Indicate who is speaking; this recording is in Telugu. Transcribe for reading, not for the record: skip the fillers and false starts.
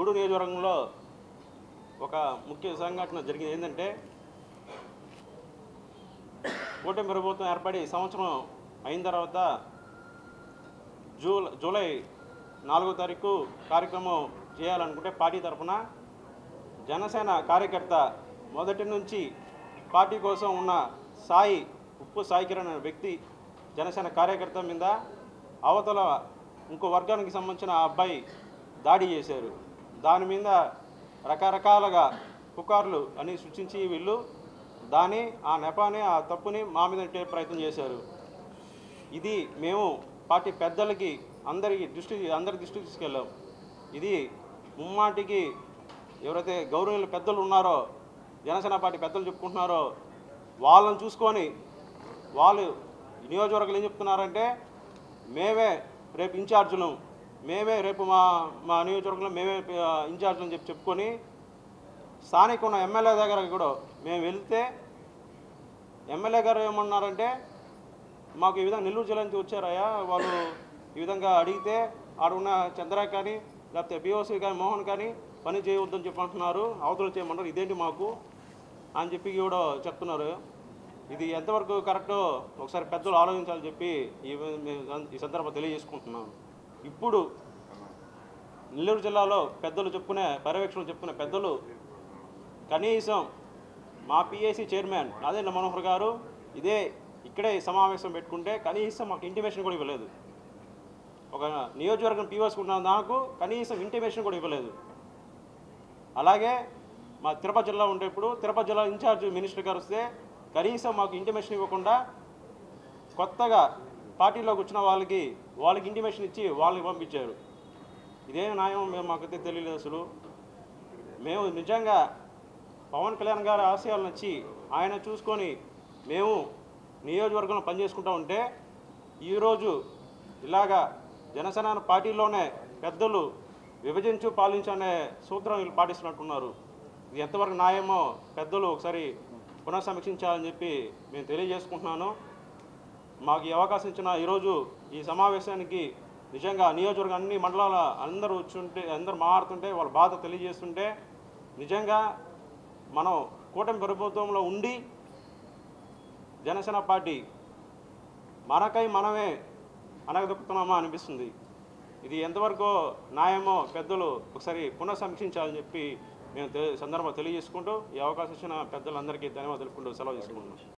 Speaker 1: గూడూరు నియోజకవర్గంలో ఒక ముఖ్య సంఘటన జరిగింది. ఏంటంటే కూటమి ప్రభుత్వం ఏర్పడి సంవత్సరం అయిన తర్వాత జూలై 4వ తారీఖు కార్యక్రమం చేయాలనుకుంటే పార్టీ తరఫున జనసేన కార్యకర్త మొదటి నుంచి పార్టీ కోసం ఉన్న ఉప్పు సాయి కిరణ్ అనే వ్యక్తి జనసేన కార్యకర్త మీద అవతల ఇంకో వర్గానికి సంబంధించిన అబ్బాయి దాడి చేశారు. దాని మీద రకరకాలుగా పుకార్లు అని సృష్టించి వీళ్ళు ఆ నెపాన్ని ఆ తప్పుని మా మీద నెట్టే ప్రయత్నం చేశారు. ఇది మేము పార్టీ పెద్దలకి అందరి దృష్టికి తీసుకెళ్ళాం. ఇది ముమ్మాటికి ఎవరైతే గౌరవనీయుల పెద్దలు ఉన్నారో, జనసేన పార్టీ పెద్దలు చెప్పుకుంటున్నారో వాళ్ళని చూసుకొని వాళ్ళు నియోజకవర్గాలు ఏం చెప్తున్నారంటే మేమే రేపు ఇన్ఛార్జులు, మేమే రేపు మా నియోజకవర్గంలో మేమే ఇన్ఛార్జులు అని చెప్పుకొని స్థానిక ఉన్న ఎమ్మెల్యే దగ్గర కూడా మేము వెళ్తే ఎమ్మెల్యే గారు ఏమన్నారంటే మాకు ఈ విధంగా నెల్లూరు జిల్లా నుంచి వచ్చారయ్యా, వాళ్ళు ఈ విధంగా అడిగితే ఆడున్న చంద్ర కానీ లేకపోతే బిఓసి కానీ మోహన్ కానీ పని చేయవద్దని చెప్పి అంటున్నారు, అవతలు చేయమన్నారు, ఇదేంటి మాకు అని చెప్పి కూడా చెప్తున్నారు. ఇది ఎంతవరకు కరెక్టో ఒకసారి పెద్దలు ఆలోచించాలని చెప్పి ఈ సందర్భంగా తెలియజేసుకుంటున్నాను. ఇప్పుడు నెల్లూరు జిల్లాలో పర్యవేక్షణలు చెప్పుకునే పెద్దలు కనీసం మా పిఏసీ చైర్మన్ నాదెండ్ల మనోహర్ గారు ఇక్కడే సమావేశం పెట్టుకుంటే కనీసం మాకు ఇంటిమేషన్ కూడా ఇవ్వలేదు. ఒక నియోజకవర్గం పీఓసుకున్న నాకు కనీసం ఇంటిమేషన్ కూడా ఇవ్వలేదు. అలాగే మా తిరుపతి జిల్లా ఉండేప్పుడు తిరుపతి జిల్లా ఇన్ఛార్జ్ మినిస్టర్ గారు వస్తే కనీసం మాకు ఇంటిమేషన్ ఇవ్వకుండా కొత్తగా పార్టీలోకి వచ్చిన వాళ్ళకి ఇంటిమేషన్ ఇచ్చి వాళ్ళకి పంపించారు. ఇదే న్యాయం మాకైతే తెలియలేదు. అసలు మేము నిజంగా పవన్ కళ్యాణ్ గారి ఆశయాలు నచ్చి ఆయన చూసుకొని మేము నియోజకవర్గంలో పనిచేసుకుంటూ ఉంటే ఈరోజు ఇలాగా జనసేన పార్టీలోనే పెద్దలు విభజించు పాలించు అనే సూత్రం వీళ్ళు పాటిస్తున్నట్టున్నారు. ఇది ఎంతవరకు న్యాయమో పెద్దలు ఒకసారి పునఃసమీక్షించాలని చెప్పి మేము తెలియజేసుకుంటున్నాను. మాకు ఈ అవకాశం ఇచ్చిన ఈరోజు ఈ సమావేశానికి నిజంగా నియోజకవర్గం అన్ని మండలాల అందరూ అందరూ మాట్లాడుతుంటే వాళ్ళ బాధ తెలియజేస్తుంటే నిజంగా మనం కూటమి ప్రభుత్వంలో ఉండి జనసేన పార్టీ మనకై మనమే అనగదొక్కుతున్నామా అనిపిస్తుంది. ఇది ఎంతవరకు న్యాయమో పెద్దలు ఒకసారి పునఃసమీక్షించాలని చెప్పి మేము సందర్భంగా తెలియజేసుకుంటూ ఈ అవకాశం ఇచ్చిన పెద్దలందరికీ ధన్యవాదాలు తెలుపుకుంటూ సెలవు తీసుకుంటున్నాం.